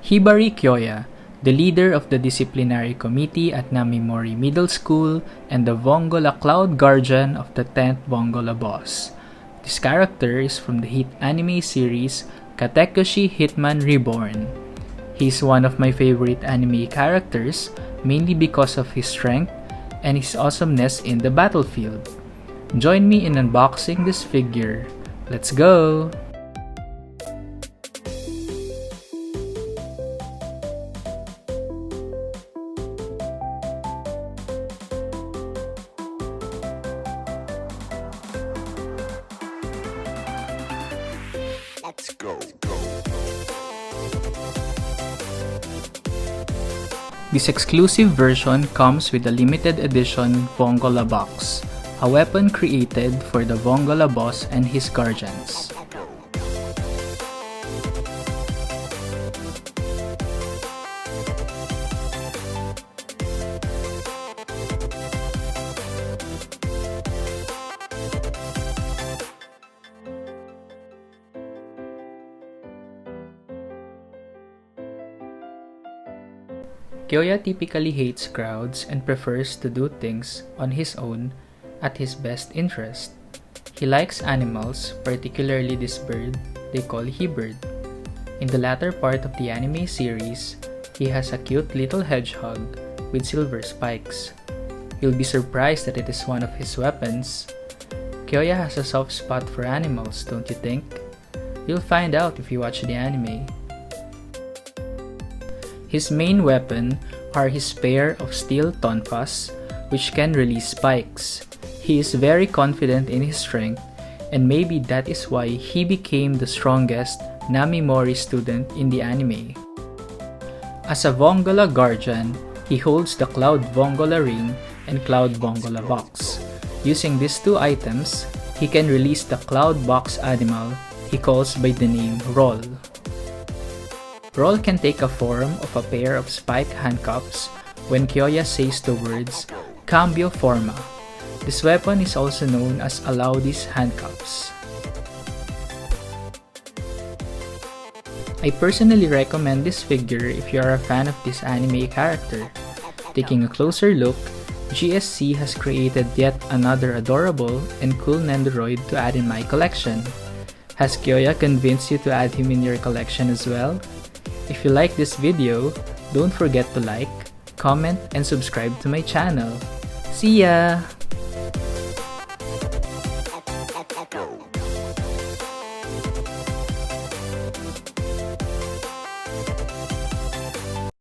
Hibari Kyoya, the leader of the disciplinary committee at Namimori Middle School and the Vongola Cloud Guardian of the 10th Vongola boss. This character is from the hit anime series Katekyoshi Hitman Reborn. He's one of my favorite anime characters, mainly because of his strength and his awesomeness in the battlefield. Join me in unboxing this figure. Let's go! Let's go. This exclusive version comes with a limited edition Vongola box, a weapon created for the Vongola boss and his guardians. Kyoya typically hates crowds and prefers to do things on his own at his best interest. He likes animals, particularly this bird they call Hibird. In the latter part of the anime series, he has a cute little hedgehog with silver spikes. You'll be surprised that it is one of his weapons. Kyoya has a soft spot for animals, don't you think? You'll find out if you watch the anime. His main weapon are his pair of steel tonfas, which can release spikes. He is very confident in his strength, and maybe that is why he became the strongest Namimori student in the anime. As a Vongola guardian, he holds the Cloud Vongola ring and Cloud Vongola box. Using these two items, he can release the Cloud box animal he calls by the name Roll. Roll can take a form of a pair of spike handcuffs when Kyoya says the words Cambio Forma. This weapon is also known as Alaudi's handcuffs. I personally recommend this figure if you are a fan of this anime character. Taking a closer look, GSC has created yet another adorable and cool Nendoroid to add in my collection. Has Kyoya convinced you to add him in your collection as well? If you like this video, don't forget to like, comment, and subscribe to my channel. See ya! Go.